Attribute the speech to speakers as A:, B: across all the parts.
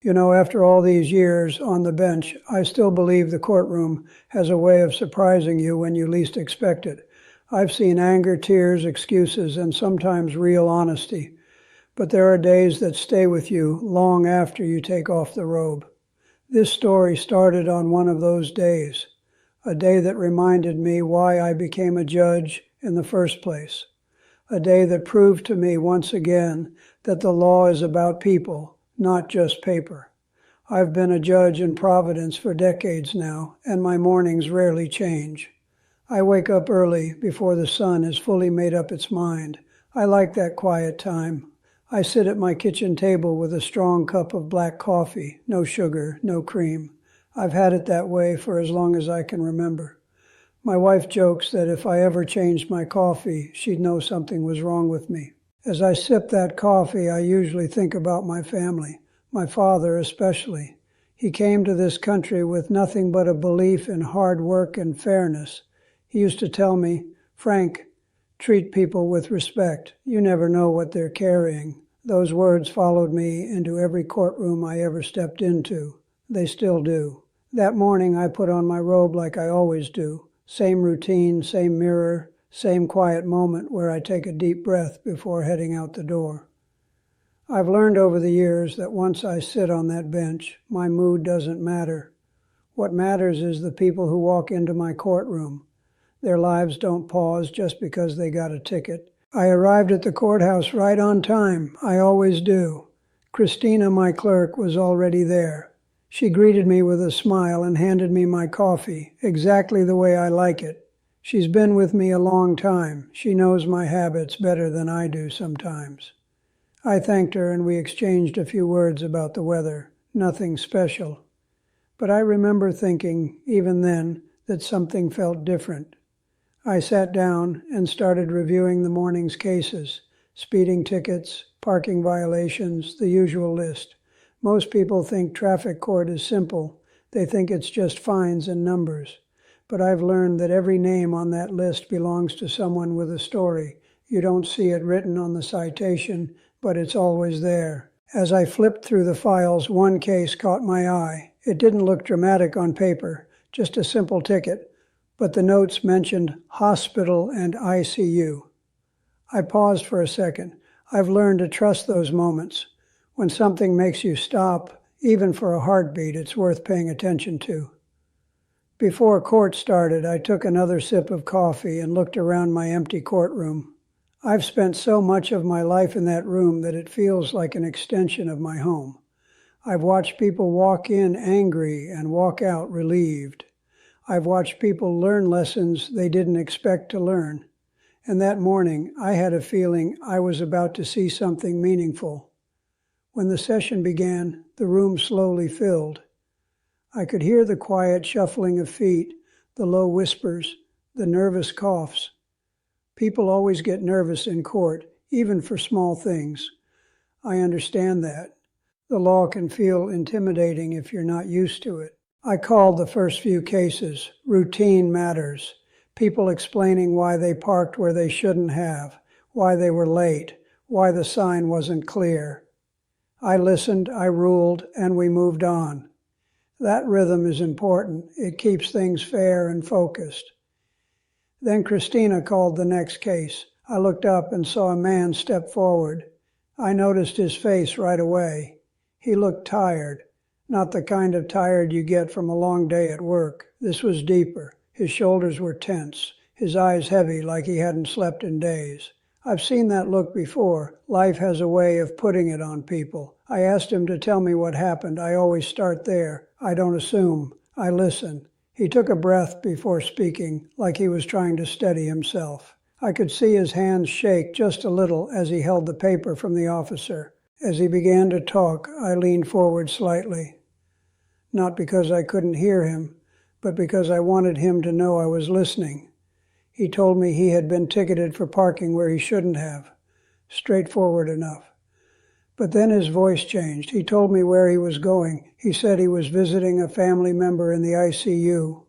A: After all these years on the bench, I still believe the courtroom has a way of surprising you when you least expect it. I've seen anger, tears, excuses, and sometimes real honesty. But there are days that stay with you long after you take off the robe. This story started on one of those days, a day that reminded me why I became a judge in the first place, a day that proved to me once again that the law is about people, not just paper. I've been a judge in Providence for decades now, and my mornings rarely change. I wake up early before the sun has fully made up its mind. I like that quiet time. I sit at my kitchen table with a strong cup of black coffee, no sugar, no cream. I've had it that way for as long as I can remember. My wife jokes that if I ever changed my coffee, she'd know something was wrong with me. As I sip that coffee, I usually think about my family, my father especially. He came to this country with nothing but a belief in hard work and fairness. He used to tell me, "Frank, treat people with respect. You never know what they're carrying." Those words followed me into every courtroom I ever stepped into. They still do. That morning I put on my robe like I always do. Same routine, same mirror, same quiet moment where I take a deep breath before heading out the door. I've learned over the years that once I sit on that bench, my mood doesn't matter. What matters is the people who walk into my courtroom. Their lives don't pause just because they got a ticket. I arrived at the courthouse right on time. I always do. Christina, my clerk, was already there. She greeted me with a smile and handed me my coffee, exactly the way I like it. She's been with me a long time. She knows my habits better than I do sometimes. I thanked her and we exchanged a few words about the weather. Nothing special. But I remember thinking, even then, that something felt different. I sat down and started reviewing the morning's cases, speeding tickets, parking violations, the usual list. Most people think traffic court is simple. They think it's just fines and numbers. But I've learned that every name on that list belongs to someone with a story. You don't see it written on the citation, but it's always there. As I flipped through the files, one case caught my eye. It didn't look dramatic on paper, just a simple ticket. But the notes mentioned hospital and ICU. I paused for a second. I've learned to trust those moments. When something makes you stop, even for a heartbeat, it's worth paying attention to. Before court started, I took another sip of coffee and looked around my empty courtroom. I've spent so much of my life in that room that it feels like an extension of my home. I've watched people walk in angry and walk out relieved. I've watched people learn lessons they didn't expect to learn. And that morning, I had a feeling I was about to see something meaningful. When the session began, the room slowly filled. I could hear the quiet shuffling of feet, the low whispers, the nervous coughs. People always get nervous in court, even for small things. I understand that. The law can feel intimidating if you're not used to it. I called the first few cases. Routine matters. People explaining why they parked where they shouldn't have, why they were late, why the sign wasn't clear. I listened, I ruled, and we moved on. That rhythm is important. It keeps things fair and focused. Then Christina called the next case. I looked up and saw a man step forward. I noticed his face right away. He looked tired. Not the kind of tired you get from a long day at work. This was deeper. His shoulders were tense, his eyes heavy like he hadn't slept in days. I've seen that look before. Life has a way of putting it on people. I asked him to tell me what happened. I always start there. I don't assume. I listen. He took a breath before speaking, like he was trying to steady himself. I could see his hands shake just a little as he held the paper from the officer. As he began to talk, I leaned forward slightly. Not because I couldn't hear him, but because I wanted him to know I was listening. He told me he had been ticketed for parking where he shouldn't have. Straightforward enough. But then his voice changed. He told me where he was going. He said he was visiting a family member in the ICU.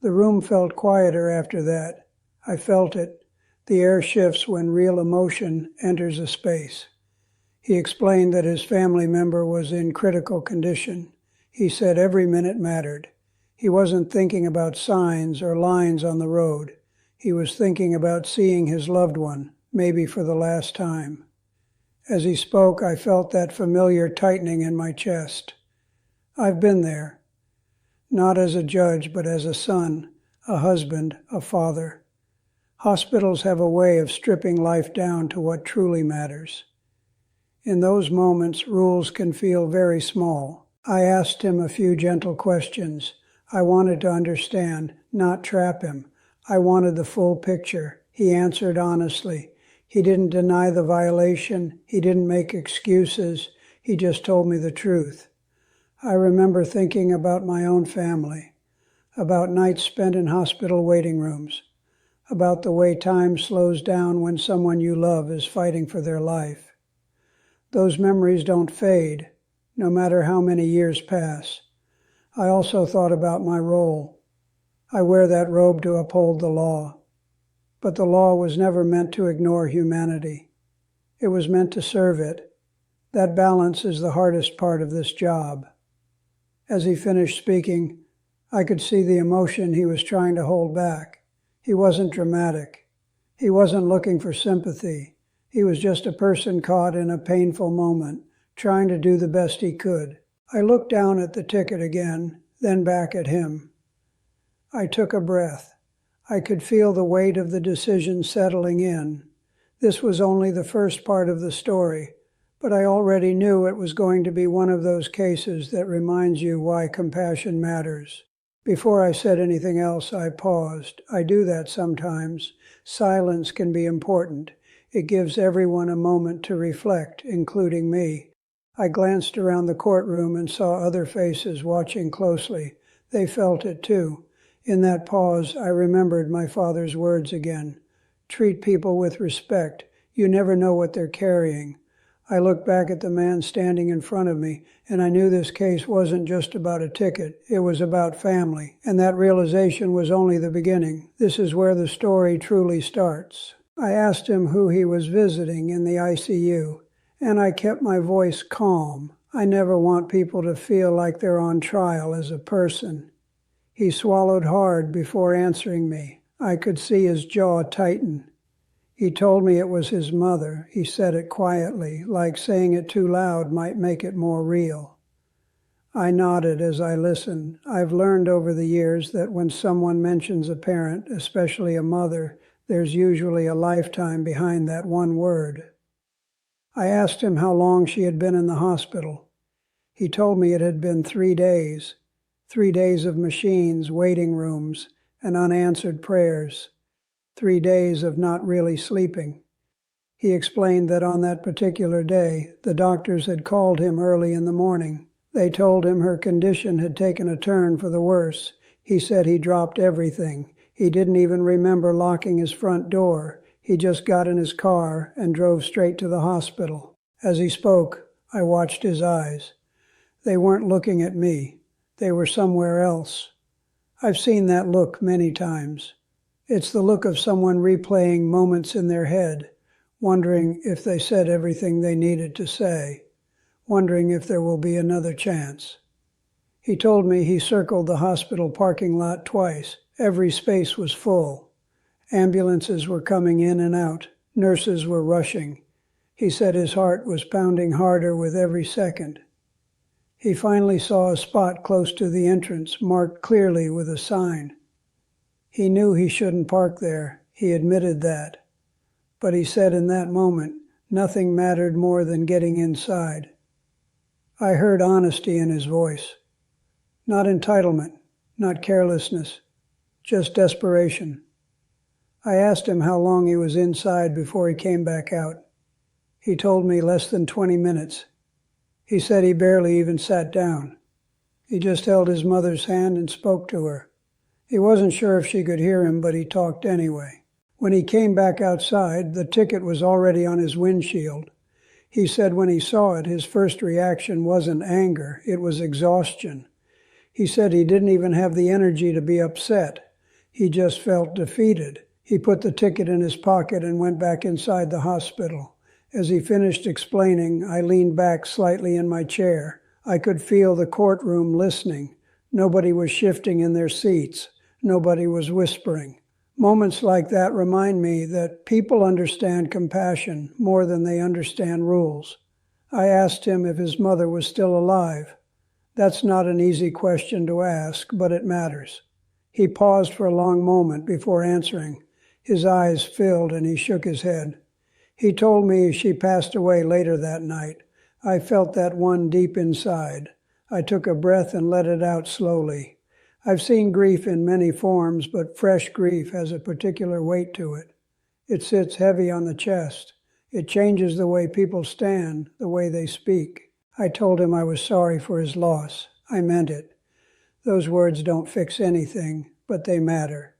A: The room felt quieter after that. I felt it. The air shifts when real emotion enters a space. He explained that his family member was in critical condition. He said every minute mattered. He wasn't thinking about signs or lines on the road. He was thinking about seeing his loved one, maybe for the last time. As he spoke, I felt that familiar tightening in my chest. I've been there. Not as a judge, but as a son, a husband, a father. Hospitals have a way of stripping life down to what truly matters. In those moments, rules can feel very small. I asked him a few gentle questions. I wanted to understand, not trap him. I wanted the full picture. He answered honestly. He didn't deny the violation. He didn't make excuses. He just told me the truth. I remember thinking about my own family, about nights spent in hospital waiting rooms, about the way time slows down when someone you love is fighting for their life. Those memories don't fade, no matter how many years pass. I also thought about my role. I wear that robe to uphold the law. But the law was never meant to ignore humanity. It was meant to serve it. That balance is the hardest part of this job. As he finished speaking, I could see the emotion he was trying to hold back. He wasn't dramatic. He wasn't looking for sympathy. He was just a person caught in a painful moment, trying to do the best he could. I looked down at the ticket again, then back at him. I took a breath. I could feel the weight of the decision settling in. This was only the first part of the story, but I already knew it was going to be one of those cases that reminds you why compassion matters. Before I said anything else, I paused. I do that sometimes. Silence can be important. It gives everyone a moment to reflect, including me. I glanced around the courtroom and saw other faces watching closely. They felt it too. In that pause, I remembered my father's words again. Treat people with respect. You never know what they're carrying. I looked back at the man standing in front of me, and I knew this case wasn't just about a ticket. It was about family, and that realization was only the beginning. This is where the story truly starts. I asked him who he was visiting in the ICU, and I kept my voice calm. I never want people to feel like they're on trial as a person. He swallowed hard before answering me. I could see his jaw tighten. He told me it was his mother. He said it quietly, like saying it too loud might make it more real. I nodded as I listened. I've learned over the years that when someone mentions a parent, especially a mother, there's usually a lifetime behind that one word. I asked him how long she had been in the hospital. He told me it had been 3 days. 3 days of machines, waiting rooms, and unanswered prayers. 3 days of not really sleeping. He explained that on that particular day, the doctors had called him early in the morning. They told him her condition had taken a turn for the worse. He said he dropped everything. He didn't even remember locking his front door. He just got in his car and drove straight to the hospital. As he spoke, I watched his eyes. They weren't looking at me. They were somewhere else. I've seen that look many times. It's the look of someone replaying moments in their head, wondering if they said everything they needed to say, wondering if there will be another chance. He told me he circled the hospital parking lot twice. Every space was full. Ambulances were coming in and out. Nurses were rushing. He said his heart was pounding harder with every second. He finally saw a spot close to the entrance, marked clearly with a sign. He knew he shouldn't park there. He admitted that. But he said in that moment, nothing mattered more than getting inside. I heard honesty in his voice. Not entitlement, not carelessness, just desperation. I asked him how long he was inside before he came back out. He told me less than 20 minutes. He said he barely even sat down. He just held his mother's hand and spoke to her. He wasn't sure if she could hear him, but he talked anyway. When he came back outside, the ticket was already on his windshield. He said when he saw it, his first reaction wasn't anger, it was exhaustion. He said he didn't even have the energy to be upset. He just felt defeated. He put the ticket in his pocket and went back inside the hospital. As he finished explaining, I leaned back slightly in my chair. I could feel the courtroom listening. Nobody was shifting in their seats. Nobody was whispering. Moments like that remind me that people understand compassion more than they understand rules. I asked him if his mother was still alive. That's not an easy question to ask, but it matters. He paused for a long moment before answering. His eyes filled and he shook his head. He told me she passed away later that night. I felt that one deep inside. I took a breath and let it out slowly. I've seen grief in many forms, but fresh grief has a particular weight to it. It sits heavy on the chest. It changes the way people stand, the way they speak. I told him I was sorry for his loss. I meant it. Those words don't fix anything, but they matter.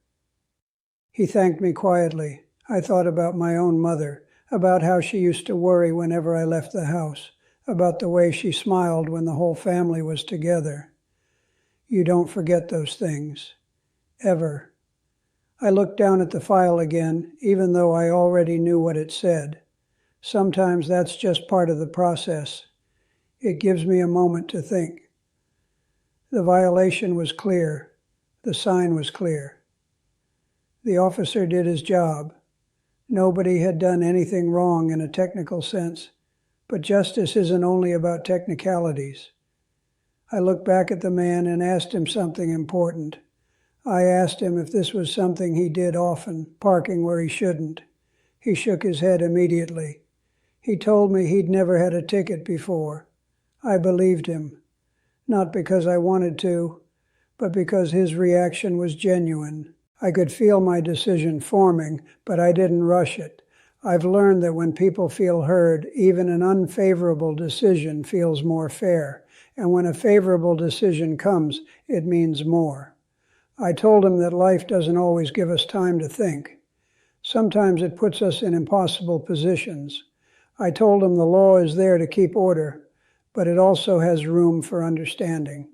A: He thanked me quietly. I thought about my own mother, about how she used to worry whenever I left the house, about the way she smiled when the whole family was together. You don't forget those things. Ever. I looked down at the file again, even though I already knew what it said. Sometimes that's just part of the process. It gives me a moment to think. The violation was clear. The sign was clear. The officer did his job. Nobody had done anything wrong in a technical sense, but justice isn't only about technicalities. I looked back at the man and asked him something important. I asked him if this was something he did often, parking where he shouldn't. He shook his head immediately. He told me he'd never had a ticket before. I believed him, not because I wanted to, but because his reaction was genuine. I could feel my decision forming, but I didn't rush it. I've learned that when people feel heard, even an unfavorable decision feels more fair. And when a favorable decision comes, it means more. I told him that life doesn't always give us time to think. Sometimes it puts us in impossible positions. I told him the law is there to keep order, but it also has room for understanding.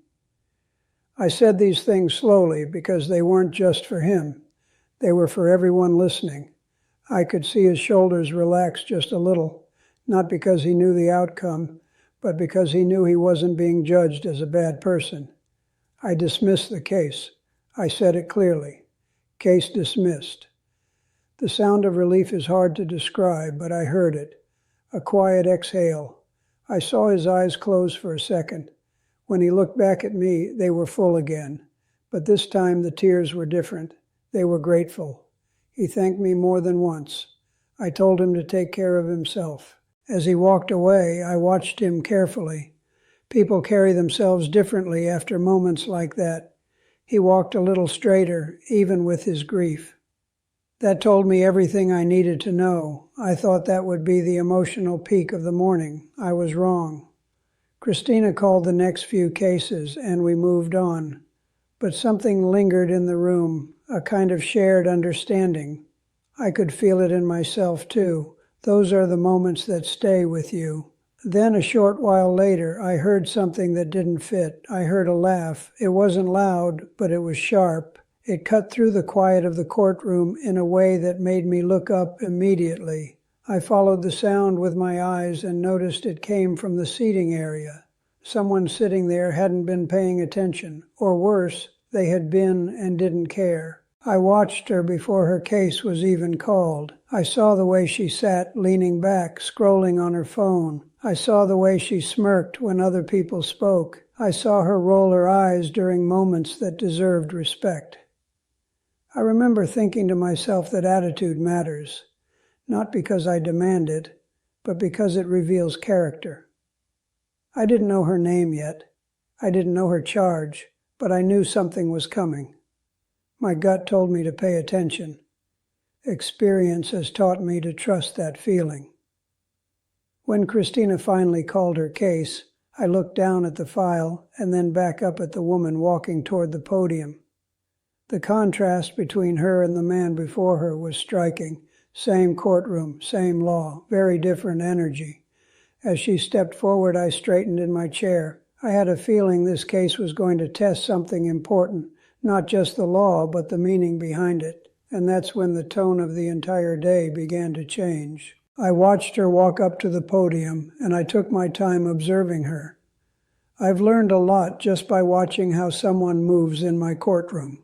A: I said these things slowly because they weren't just for him. They were for everyone listening. I could see his shoulders relax just a little, not because he knew the outcome, but because he knew he wasn't being judged as a bad person. I dismissed the case. I said it clearly. Case dismissed. The sound of relief is hard to describe, but I heard it. A quiet exhale. I saw his eyes close for a second. When he looked back at me, they were full again. But this time the tears were different. They were grateful. He thanked me more than once. I told him to take care of himself. As he walked away, I watched him carefully. People carry themselves differently after moments like that. He walked a little straighter, even with his grief. That told me everything I needed to know. I thought that would be the emotional peak of the morning. I was wrong. Christina called the next few cases, and we moved on. But something lingered in the room, a kind of shared understanding. I could feel it in myself, too. Those are the moments that stay with you. Then, a short while later, I heard something that didn't fit. I heard a laugh. It wasn't loud, but it was sharp. It cut through the quiet of the courtroom in a way that made me look up immediately. I followed the sound with my eyes and noticed it came from the seating area. Someone sitting there hadn't been paying attention, or worse, they had been and didn't care. I watched her before her case was even called. I saw the way she sat, leaning back, scrolling on her phone. I saw the way she smirked when other people spoke. I saw her roll her eyes during moments that deserved respect. I remember thinking to myself that attitude matters. Not because I demand it, but because it reveals character. I didn't know her name yet. I didn't know her charge, but I knew something was coming. My gut told me to pay attention. Experience has taught me to trust that feeling. When Christina finally called her case, I looked down at the file and then back up at the woman walking toward the podium. The contrast between her and the man before her was striking. Same courtroom, same law, very different energy. As she stepped forward, I straightened in my chair. I had a feeling this case was going to test something important, not just the law, but the meaning behind it. And that's when the tone of the entire day began to change. I watched her walk up to the podium, and I took my time observing her. I've learned a lot just by watching how someone moves in my courtroom.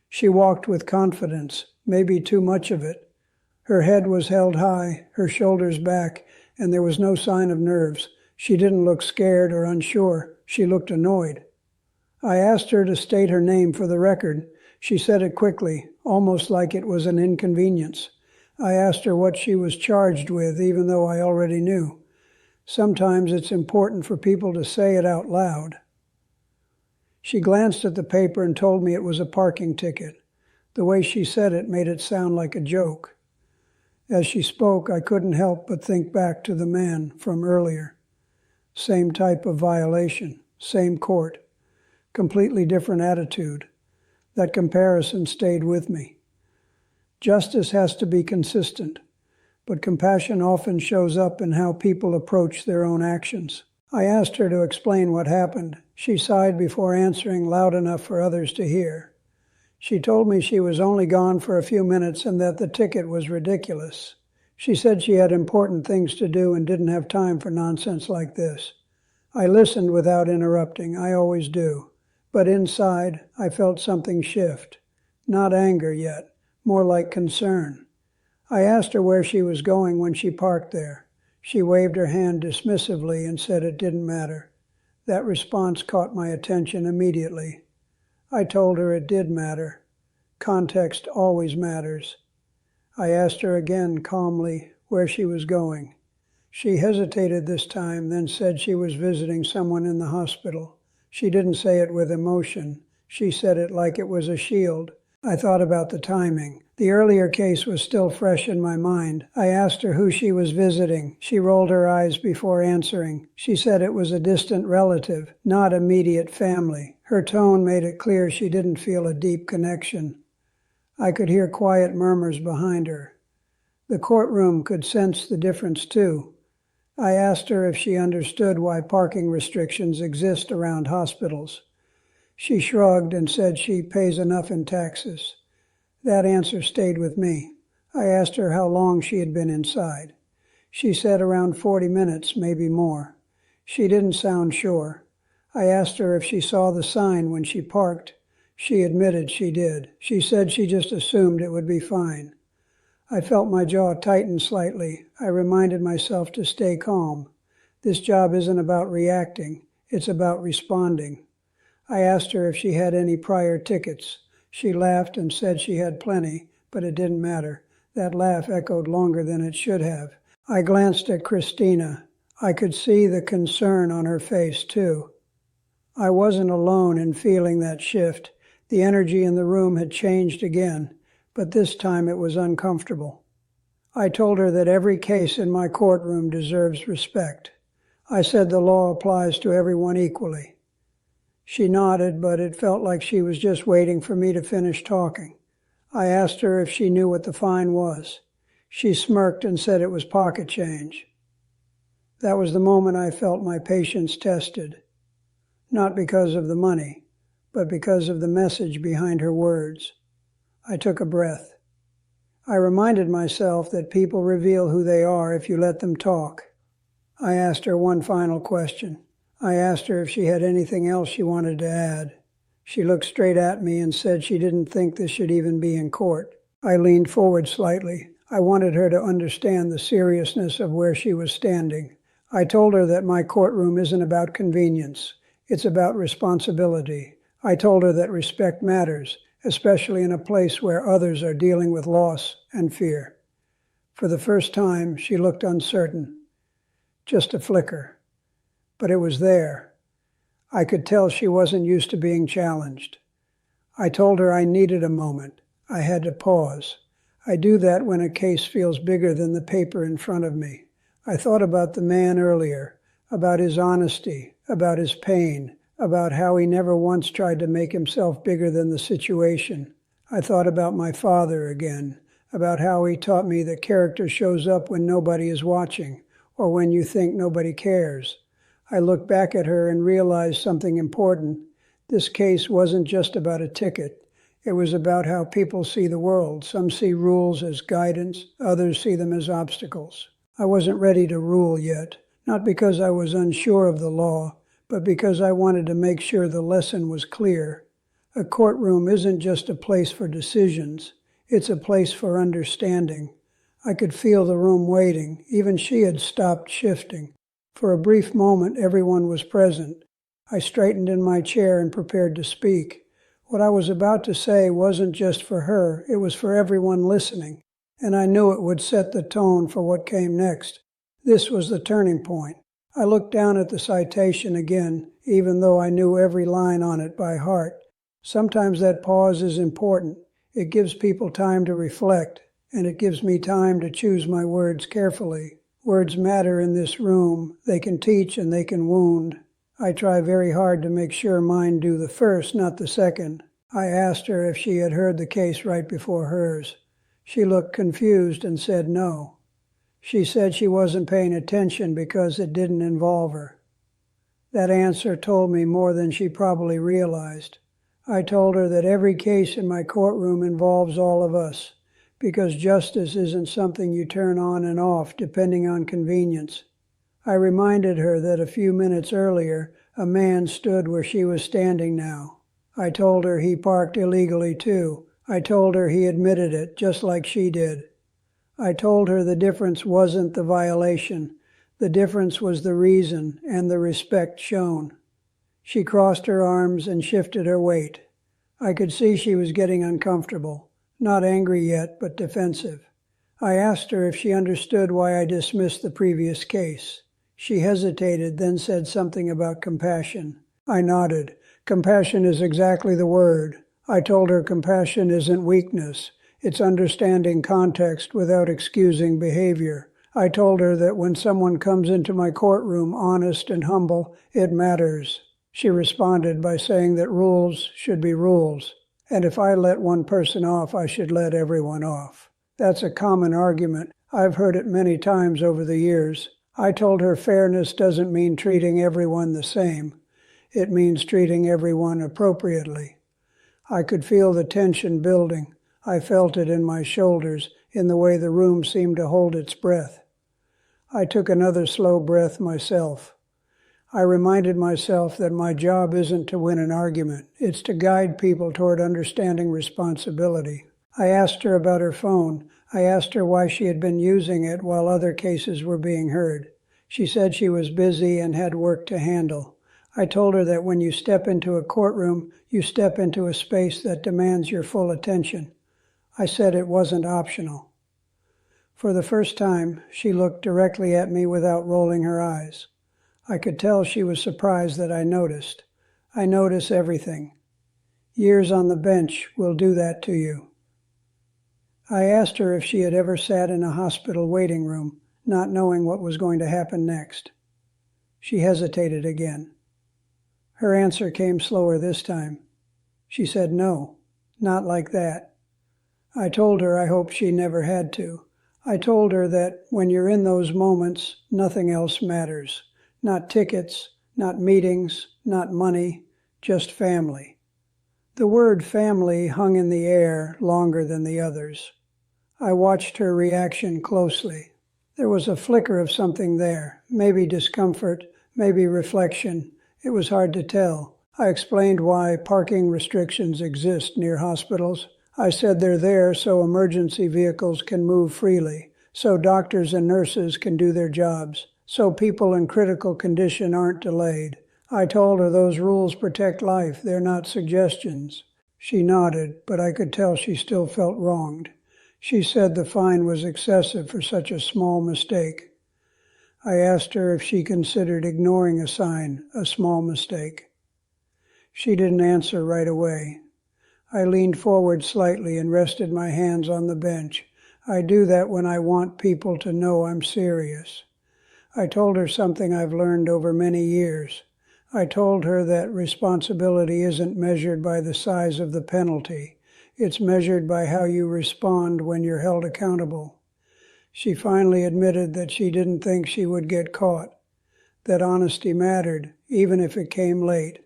A: She walked with confidence, maybe too much of it. Her head was held high, her shoulders back, and there was no sign of nerves. She didn't look scared or unsure. She looked annoyed. I asked her to state her name for the record. She said it quickly, almost like it was an inconvenience. I asked her what she was charged with, even though I already knew. Sometimes it's important for people to say it out loud. She glanced at the paper and told me it was a parking ticket. The way she said it made it sound like a joke. As she spoke, I couldn't help but think back to the man from earlier. Same type of violation, same court, completely different attitude. That comparison stayed with me. Justice has to be consistent, but compassion often shows up in how people approach their own actions. I asked her to explain what happened. She sighed before answering loud enough for others to hear. She told me she was only gone for a few minutes and that the ticket was ridiculous. She said she had important things to do and didn't have time for nonsense like this. I listened without interrupting. I always do. But inside, I felt something shift. Not anger yet, more like concern. I asked her where she was going when she parked there. She waved her hand dismissively and said it didn't matter. That response caught my attention immediately. I told her it did matter. Context always matters. I asked her again calmly where she was going. She hesitated this time, then said she was visiting someone in the hospital. She didn't say it with emotion. She said it like it was a shield. I thought about the timing. The earlier case was still fresh in my mind. I asked her who she was visiting. She rolled her eyes before answering. She said it was a distant relative, not immediate family. Her tone made it clear she didn't feel a deep connection. I could hear quiet murmurs behind her. The courtroom could sense the difference too. I asked her if she understood why parking restrictions exist around hospitals. She shrugged and said she pays enough in taxes. That answer stayed with me. I asked her how long she had been inside. She said around 40 minutes, maybe more. She didn't sound sure. I asked her if she saw the sign when she parked. She admitted she did. She said she just assumed it would be fine. I felt my jaw tighten slightly. I reminded myself to stay calm. This job isn't about reacting. It's about responding. I asked her if she had any prior tickets. She laughed and said she had plenty, but it didn't matter. That laugh echoed longer than it should have. I glanced at Christina. I could see the concern on her face, too. I wasn't alone in feeling that shift. The energy in the room had changed again, but this time it was uncomfortable. I told her that every case in my courtroom deserves respect. I said the law applies to everyone equally. She nodded, but it felt like she was just waiting for me to finish talking. I asked her if she knew what the fine was. She smirked and said it was pocket change. That was the moment I felt my patience tested. Not because of the money, but because of the message behind her words. I took a breath. I reminded myself that people reveal who they are if you let them talk. I asked her one final question. I asked her if she had anything else she wanted to add. She looked straight at me and said she didn't think this should even be in court. I leaned forward slightly. I wanted her to understand the seriousness of where she was standing. I told her that my courtroom isn't about convenience. It's about responsibility. I told her that respect matters, especially in a place where others are dealing with loss and fear. For the first time, she looked uncertain. Just a flicker. But it was there. I could tell she wasn't used to being challenged. I told her I needed a moment. I had to pause. I do that when a case feels bigger than the paper in front of me. I thought about the man earlier, about his honesty, about his pain, about how he never once tried to make himself bigger than the situation. I thought about my father again, about how he taught me that character shows up when nobody is watching, or when you think nobody cares. I looked back at her and realized something important. This case wasn't just about a ticket. It was about how people see the world. Some see rules as guidance, others see them as obstacles. I wasn't ready to rule yet, not because I was unsure of the law, but because I wanted to make sure the lesson was clear. A courtroom isn't just a place for decisions, it's a place for understanding. I could feel the room waiting, even she had stopped shifting. For a brief moment, everyone was present. I straightened in my chair and prepared to speak. What I was about to say wasn't just for her, it was for everyone listening, and I knew it would set the tone for what came next. This was the turning point. I looked down at the citation again, even though I knew every line on it by heart. Sometimes that pause is important. It gives people time to reflect, and it gives me time to choose my words carefully. Words matter in this room. They can teach and they can wound. I try very hard to make sure mine do the first, not the second. I asked her if she had heard the case right before hers. She looked confused and said no. She said she wasn't paying attention because it didn't involve her. That answer told me more than she probably realized. I told her that every case in my courtroom involves all of us, because justice isn't something you turn on and off depending on convenience. I reminded her that a few minutes earlier, a man stood where she was standing now. I told her he parked illegally too. I told her he admitted it, just like she did. I told her the difference wasn't the violation. The difference was the reason and the respect shown. She crossed her arms and shifted her weight. I could see she was getting uncomfortable, not angry yet, but defensive. I asked her if she understood why I dismissed the previous case. She hesitated, then said something about compassion. I nodded. Compassion is exactly the word. I told her compassion isn't weakness. It's understanding context without excusing behavior. I told her that when someone comes into my courtroom honest and humble, it matters. She responded by saying that rules should be rules, and if I let one person off, I should let everyone off. That's a common argument. I've heard it many times over the years. I told her fairness doesn't mean treating everyone the same. It means treating everyone appropriately. I could feel the tension building. I felt it in my shoulders, in the way the room seemed to hold its breath. I took another slow breath myself. I reminded myself that my job isn't to win an argument. It's to guide people toward understanding responsibility. I asked her about her phone. I asked her why she had been using it while other cases were being heard. She said she was busy and had work to handle. I told her that when you step into a courtroom, you step into a space that demands your full attention. I said it wasn't optional. For the first time, she looked directly at me without rolling her eyes. I could tell she was surprised that I noticed. I notice everything. Years on the bench will do that to you. I asked her if she had ever sat in a hospital waiting room, not knowing what was going to happen next. She hesitated again. Her answer came slower this time. She said no, not like that. I told her I hoped she never had to. I told her that when you're in those moments, nothing else matters. Not tickets, not meetings, not money, just family. The word family hung in the air longer than the others. I watched her reaction closely. There was a flicker of something there, maybe discomfort, maybe reflection. It was hard to tell. I explained why parking restrictions exist near hospitals. I said they're there so emergency vehicles can move freely, so doctors and nurses can do their jobs, so people in critical condition aren't delayed. I told her those rules protect life, they're not suggestions. She nodded, but I could tell she still felt wronged. She said the fine was excessive for such a small mistake. I asked her if she considered ignoring a sign a small mistake. She didn't answer right away. I leaned forward slightly and rested my hands on the bench. I do that when I want people to know I'm serious. I told her something I've learned over many years. I told her that responsibility isn't measured by the size of the penalty. It's measured by how you respond when you're held accountable. She finally admitted that she didn't think she would get caught, that honesty mattered, even if it came late.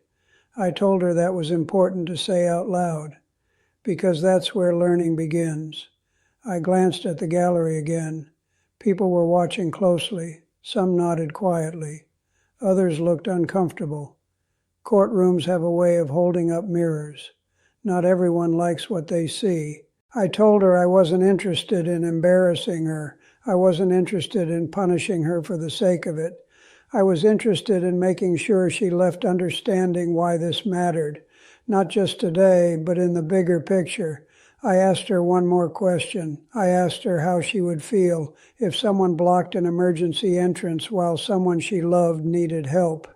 A: I told her that was important to say out loud, because that's where learning begins. I glanced at the gallery again. People were watching closely. Some nodded quietly. Others looked uncomfortable. Courtrooms have a way of holding up mirrors. Not everyone likes what they see. I told her I wasn't interested in embarrassing her. I wasn't interested in punishing her for the sake of it. I was interested in making sure she left understanding why this mattered, not just today, but in the bigger picture. I asked her one more question. I asked her how she would feel if someone blocked an emergency entrance while someone she loved needed help.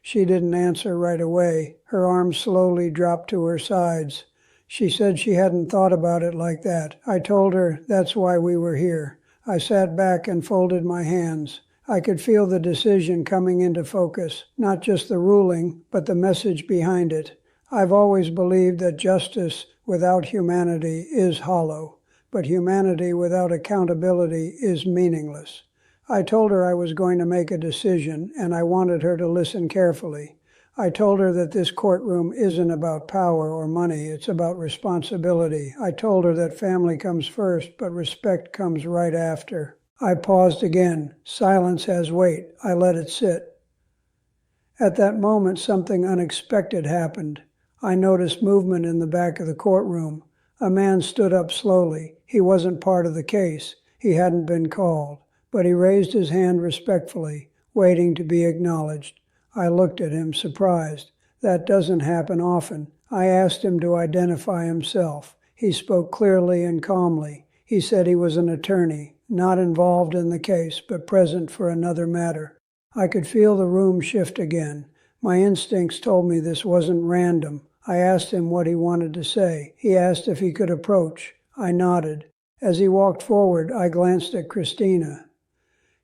A: She didn't answer right away. Her arms slowly dropped to her sides. She said she hadn't thought about it like that. I told her that's why we were here. I sat back and folded my hands. I could feel the decision coming into focus, not just the ruling, but the message behind it. I've always believed that justice without humanity is hollow, but humanity without accountability is meaningless. I told her I was going to make a decision, and I wanted her to listen carefully. I told her that this courtroom isn't about power or money, it's about responsibility. I told her that family comes first, but respect comes right after. I paused again. Silence has weight. I let it sit. At that moment, something unexpected happened. I noticed movement in the back of the courtroom. A man stood up slowly. He wasn't part of the case. He hadn't been called, but he raised his hand respectfully, waiting to be acknowledged. I looked at him, surprised. That doesn't happen often. I asked him to identify himself. He spoke clearly and calmly. He said he was an attorney, not involved in the case, but present for another matter. I could feel the room shift again. My instincts told me this wasn't random. I asked him what he wanted to say. He asked if he could approach. I nodded. As he walked forward, I glanced at Christina.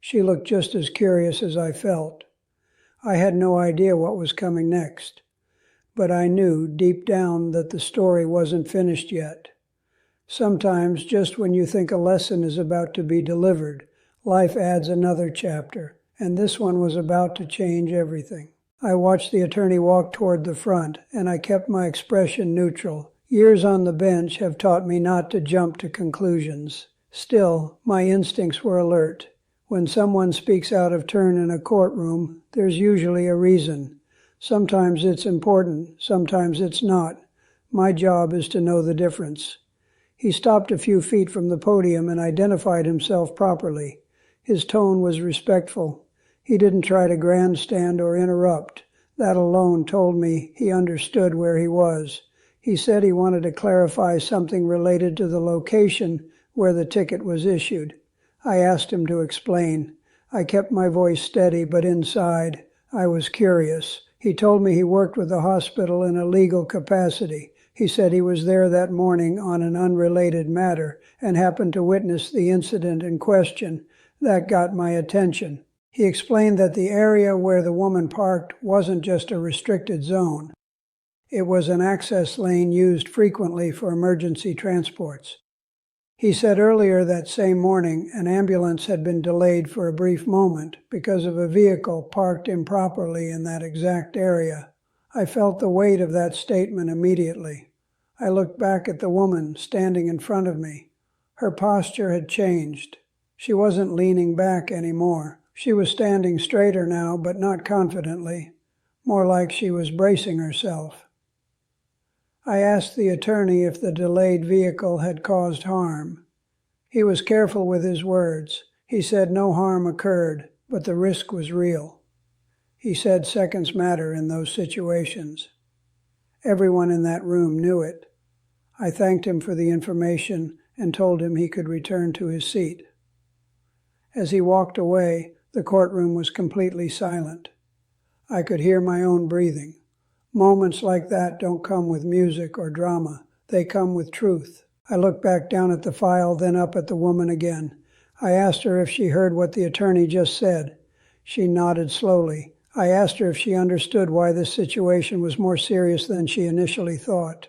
A: She looked just as curious as I felt. I had no idea what was coming next, but I knew deep down that the story wasn't finished yet. Sometimes, just when you think a lesson is about to be delivered, life adds another chapter, and this one was about to change everything. I watched the attorney walk toward the front, and I kept my expression neutral. Years on the bench have taught me not to jump to conclusions. Still, my instincts were alert. When someone speaks out of turn in a courtroom, there's usually a reason. Sometimes it's important, sometimes it's not. My job is to know the difference. He stopped a few feet from the podium and identified himself properly. His tone was respectful. He didn't try to grandstand or interrupt. That alone told me he understood where he was. He said he wanted to clarify something related to the location where the ticket was issued. I asked him to explain. I kept my voice steady, but inside, I was curious. He told me he worked with the hospital in a legal capacity. He said he was there that morning on an unrelated matter and happened to witness the incident in question. That got my attention. He explained that the area where the woman parked wasn't just a restricted zone. It was an access lane used frequently for emergency transports. He said earlier that same morning an ambulance had been delayed for a brief moment because of a vehicle parked improperly in that exact area. I felt the weight of that statement immediately. I looked back at the woman standing in front of me. Her posture had changed. She wasn't leaning back anymore. She was standing straighter now, but not confidently, more like she was bracing herself. I asked the attorney if the delayed vehicle had caused harm. He was careful with his words. He said no harm occurred, but the risk was real. He said seconds matter in those situations. Everyone in that room knew it. I thanked him for the information and told him he could return to his seat. As he walked away, the courtroom was completely silent. I could hear my own breathing. Moments like that don't come with music or drama. They come with truth. I looked back down at the file, then up at the woman again. I asked her if she heard what the attorney just said. She nodded slowly. I asked her if she understood why this situation was more serious than she initially thought.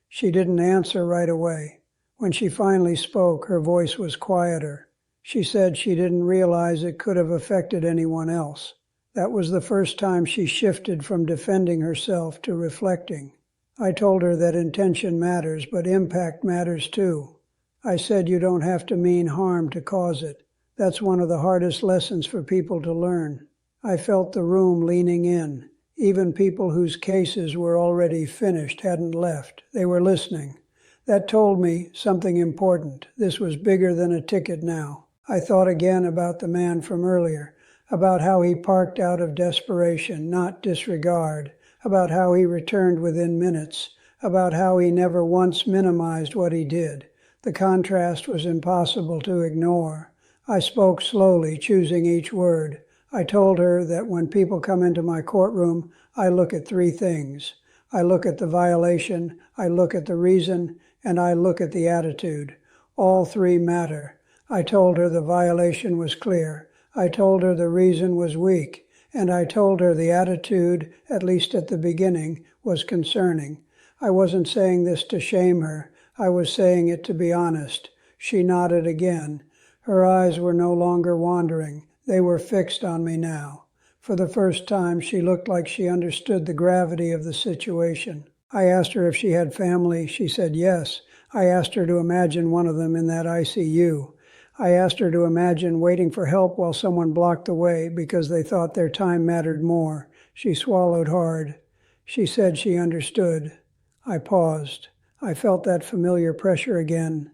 A: She didn't answer right away. When she finally spoke, her voice was quieter. She said she didn't realize it could have affected anyone else. That was the first time she shifted from defending herself to reflecting. I told her that intention matters, but impact matters too. I said you don't have to mean harm to cause it. That's one of the hardest lessons for people to learn. I felt the room leaning in. Even people whose cases were already finished hadn't left. They were listening. That told me something important. This was bigger than a ticket now. I thought again about the man from earlier, about how he parked out of desperation, not disregard, about how he returned within minutes, about how he never once minimized what he did. The contrast was impossible to ignore. I spoke slowly, choosing each word. I told her that when people come into my courtroom, I look at three things. I look at the violation, I look at the reason, and I look at the attitude. All three matter. I told her the violation was clear. I told her the reason was weak. And I told her the attitude, at least at the beginning, was concerning. I wasn't saying this to shame her. I was saying it to be honest. She nodded again. Her eyes were no longer wandering. They were fixed on me now. For the first time, she looked like she understood the gravity of the situation. I asked her if she had family. She said yes. I asked her to imagine one of them in that ICU. I asked her to imagine waiting for help while someone blocked the way because they thought their time mattered more. She swallowed hard. She said she understood. I paused. I felt that familiar pressure again.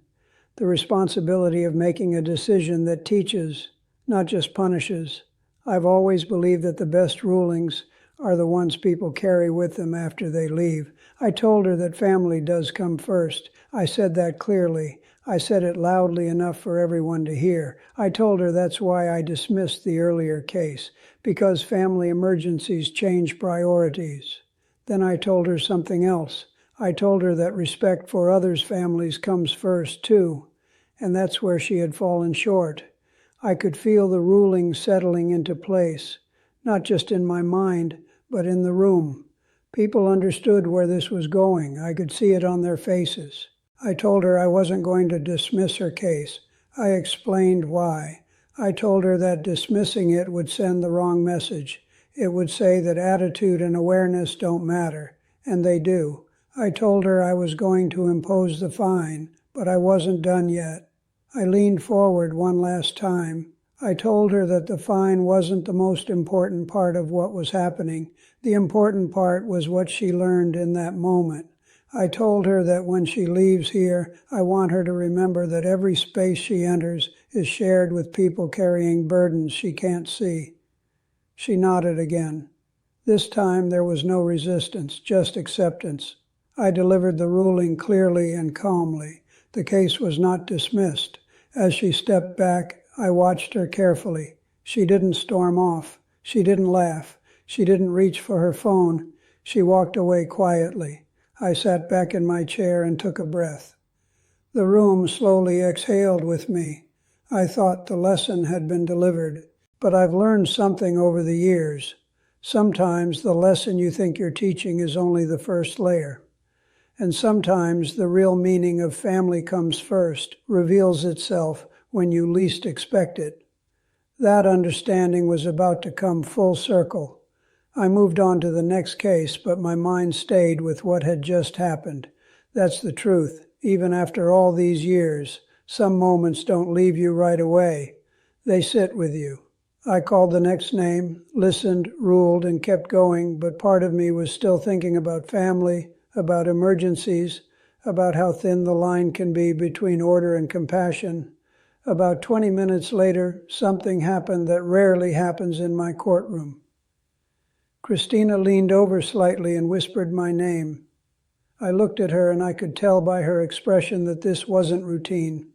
A: The responsibility of making a decision that teaches, not just punishes. I've always believed that the best rulings are the ones people carry with them after they leave. I told her that family does come first. I said that clearly. I said it loudly enough for everyone to hear. I told her that's why I dismissed the earlier case, because family emergencies change priorities. Then I told her something else. I told her that respect for others' families comes first, too, and that's where she had fallen short. I could feel the ruling settling into place, not just in my mind, but in the room. People understood where this was going. I could see it on their faces. I told her I wasn't going to dismiss her case. I explained why. I told her that dismissing it would send the wrong message. It would say that attitude and awareness don't matter, and they do. I told her I was going to impose the fine, but I wasn't done yet. I leaned forward one last time. I told her that the fine wasn't the most important part of what was happening. The important part was what she learned in that moment. I told her that when she leaves here, I want her to remember that every space she enters is shared with people carrying burdens she can't see. She nodded again. This time there was no resistance, just acceptance. I delivered the ruling clearly and calmly. The case was not dismissed. As she stepped back, I watched her carefully. She didn't storm off. She didn't laugh. She didn't reach for her phone. She walked away quietly. I sat back in my chair and took a breath. The room slowly exhaled with me. I thought the lesson had been delivered, but I've learned something over the years. Sometimes the lesson you think you're teaching is only the first layer. And sometimes the real meaning of family comes first, reveals itself when you least expect it. That understanding was about to come full circle. I moved on to the next case, but my mind stayed with what had just happened. That's the truth. Even after all these years, some moments don't leave you right away. They sit with you. I called the next name, listened, ruled, and kept going, but part of me was still thinking about family, about emergencies, about how thin the line can be between order and compassion. About 20 minutes later, something happened that rarely happens in my courtroom. Christina leaned over slightly and whispered my name. I looked at her and I could tell by her expression that this wasn't routine.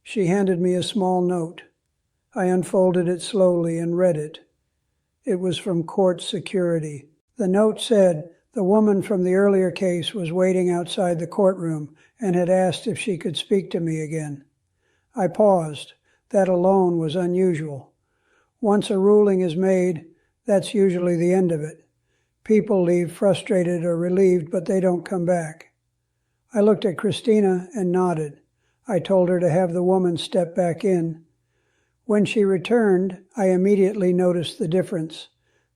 A: She handed me a small note. I unfolded it slowly and read it. It was from court security. The note said, the woman from the earlier case was waiting outside the courtroom and had asked if she could speak to me again. I paused. That alone was unusual. Once a ruling is made, that's usually the end of it. People leave frustrated or relieved, but they don't come back. I looked at Christina and nodded. I told her to have the woman step back in. When she returned, I immediately noticed the difference.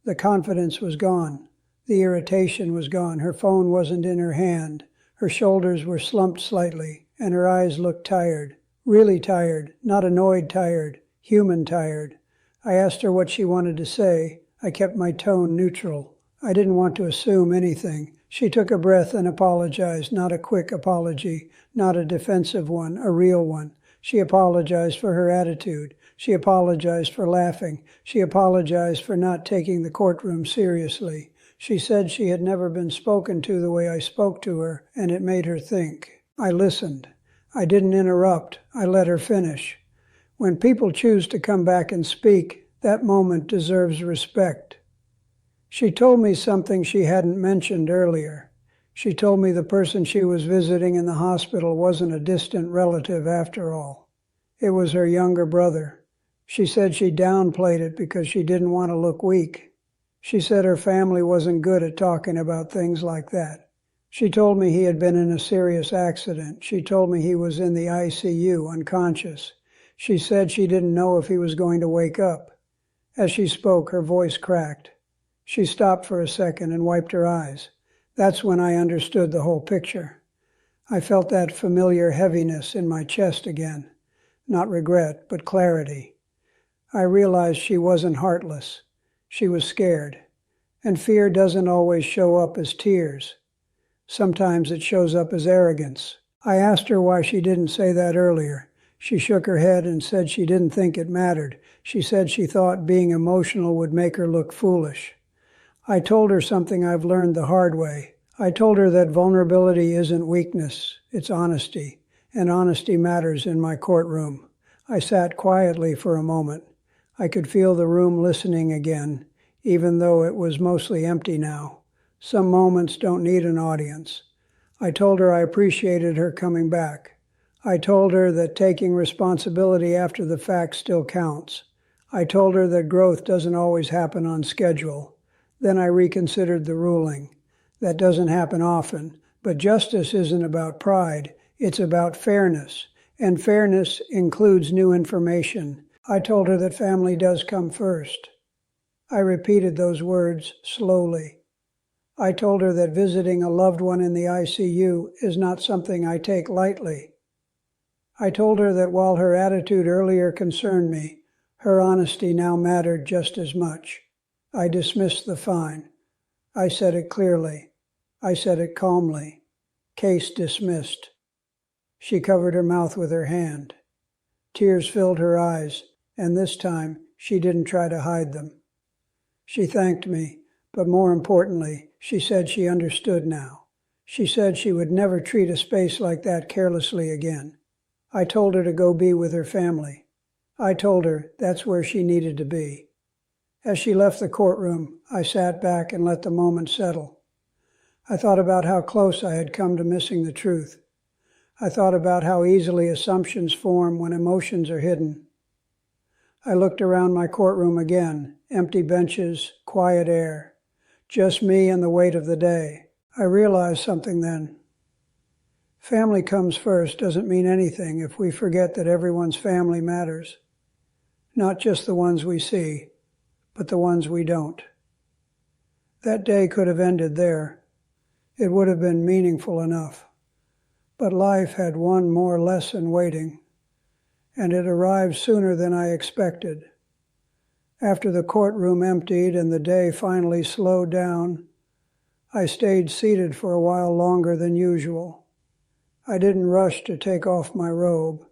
A: The confidence was gone. The irritation was gone. Her phone wasn't in her hand. Her shoulders were slumped slightly, and her eyes looked tired. Really tired, not annoyed tired. human tired. I asked her what she wanted to say. I kept my tone neutral. I didn't want to assume anything. She took a breath and apologized, not a quick apology, not a defensive one, a real one. She apologized for her attitude. She apologized for laughing. She apologized for not taking the courtroom seriously. She said she had never been spoken to the way I spoke to her, and it made her think. I listened. I didn't interrupt. I let her finish. When people choose to come back and speak, that moment deserves respect. She told me something she hadn't mentioned earlier. She told me the person she was visiting in the hospital wasn't a distant relative after all. It was her younger brother. She said she downplayed it because she didn't want to look weak. She said her family wasn't good at talking about things like that. She told me he had been in a serious accident. She told me he was in the ICU, unconscious. She said she didn't know if he was going to wake up. As she spoke, her voice cracked. She stopped for a second and wiped her eyes. That's when I understood the whole picture. I felt that familiar heaviness in my chest again. Not regret, but clarity. I realized she wasn't heartless. She was scared. And fear doesn't always show up as tears. Sometimes it shows up as arrogance. I asked her why she didn't say that earlier. She shook her head and said she didn't think it mattered. She said she thought being emotional would make her look foolish. I told her something I've learned the hard way. I told her that vulnerability isn't weakness, it's honesty, and honesty matters in my courtroom. I sat quietly for a moment. I could feel the room listening again, even though it was mostly empty now. Some moments don't need an audience. I told her I appreciated her coming back. I told her that taking responsibility after the fact still counts. I told her that growth doesn't always happen on schedule. Then I reconsidered the ruling. That doesn't happen often, but justice isn't about pride. It's about fairness, and fairness includes new information. I told her that family does come first. I repeated those words slowly. I told her that visiting a loved one in the ICU is not something I take lightly. I told her that while her attitude earlier concerned me, her honesty now mattered just as much. I dismissed the fine. I said it clearly. I said it calmly. Case dismissed. She covered her mouth with her hand. Tears filled her eyes, and this time she didn't try to hide them. She thanked me, but more importantly, she said she understood now. She said she would never treat a space like that carelessly again. I told her to go be with her family. I told her that's where she needed to be. As she left the courtroom, I sat back and let the moment settle. I thought about how close I had come to missing the truth. I thought about how easily assumptions form when emotions are hidden. I looked around my courtroom again, empty benches, quiet air, just me and the weight of the day. I realized something then. Family comes first doesn't mean anything if we forget that everyone's family matters. Not just the ones we see, but the ones we don't. That day could have ended there. It would have been meaningful enough. But life had one more lesson waiting, and it arrived sooner than I expected. After the courtroom emptied and the day finally slowed down, I stayed seated for a while longer than usual. I didn't rush to take off my robe.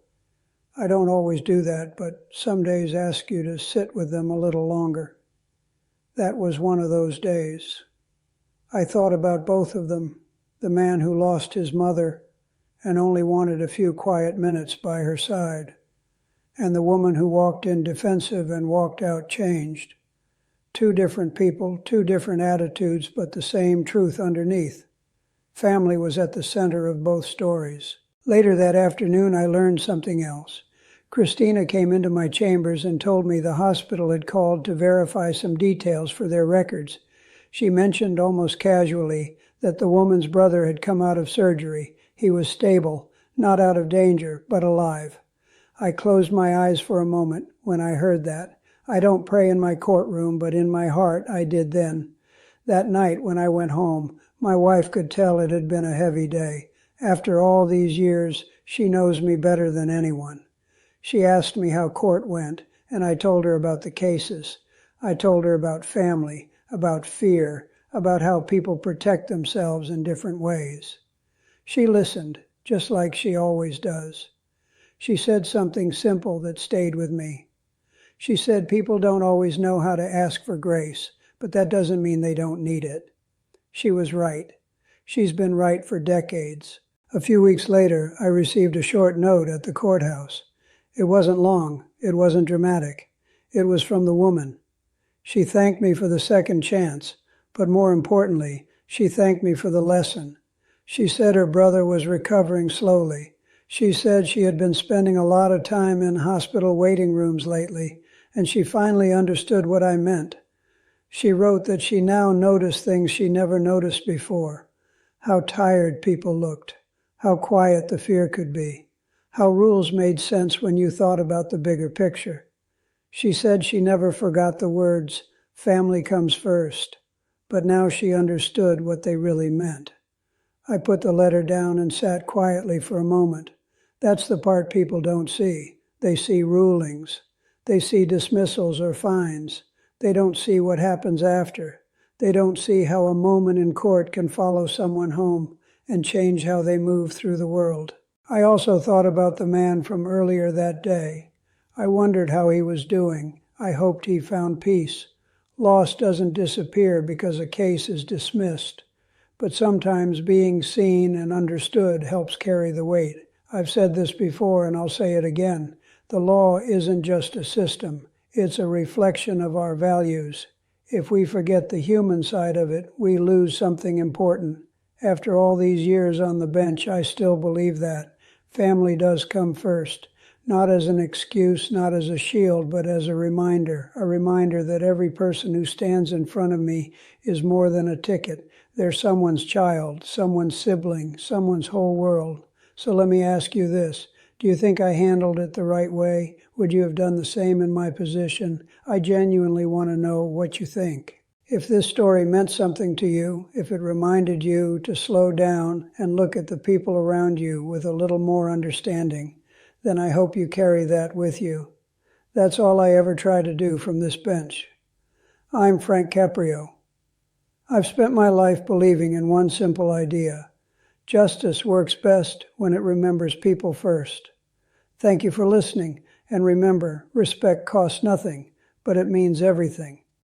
A: I don't always do that, but some days ask you to sit with them a little longer. That was one of those days. I thought about both of them, the man who lost his mother and only wanted a few quiet minutes by her side, and the woman who walked in defensive and walked out changed. Two different people, two different attitudes, but the same truth underneath. Family was at the center of both stories. Later that afternoon, I learned something else. Christina came into my chambers and told me the hospital had called to verify some details for their records. She mentioned almost casually that the woman's brother had come out of surgery. He was stable, not out of danger, but alive. I closed my eyes for a moment when I heard that. I don't pray in my courtroom, but in my heart I did then. That night when I went home, my wife could tell it had been a heavy day. After all these years, she knows me better than anyone. She asked me how court went, and I told her about the cases. I told her about family, about fear, about how people protect themselves in different ways. She listened, just like she always does. She said something simple that stayed with me. She said people don't always know how to ask for grace, but that doesn't mean they don't need it. She was right. She's been right for decades. A few weeks later, I received a short note at the courthouse. It wasn't long. It wasn't dramatic. It was from the woman. She thanked me for the second chance, but more importantly, she thanked me for the lesson. She said her brother was recovering slowly. She said she had been spending a lot of time in hospital waiting rooms lately, and she finally understood what I meant. She wrote that she now noticed things she never noticed before. How tired people looked. How quiet the fear could be. How rules made sense when you thought about the bigger picture. She said she never forgot the words, "Family comes first," but now she understood what they really meant. I put the letter down and sat quietly for a moment. That's the part people don't see. They see rulings. They see dismissals or fines. They don't see what happens after. They don't see how a moment in court can follow someone home and change how they move through the world. I also thought about the man from earlier that day. I wondered how he was doing. I hoped he found peace. Loss doesn't disappear because a case is dismissed, but sometimes being seen and understood helps carry the weight. I've said this before and I'll say it again. The law isn't just a system. It's a reflection of our values. If we forget the human side of it, we lose something important. After all these years on the bench, I still believe that. Family does come first. Not as an excuse, not as a shield, but as a reminder that every person who stands in front of me is more than a ticket. They're someone's child, someone's sibling, someone's whole world. So let me ask you this. Do you think I handled it the right way? Would you have done the same in my position? I genuinely want to know what you think. If this story meant something to you, if it reminded you to slow down and look at the people around you with a little more understanding, then I hope you carry that with you. That's all I ever try to do from this bench. I'm Frank Caprio. I've spent my life believing in one simple idea. Justice works best when it remembers people first. Thank you for listening, and remember, respect costs nothing, but it means everything.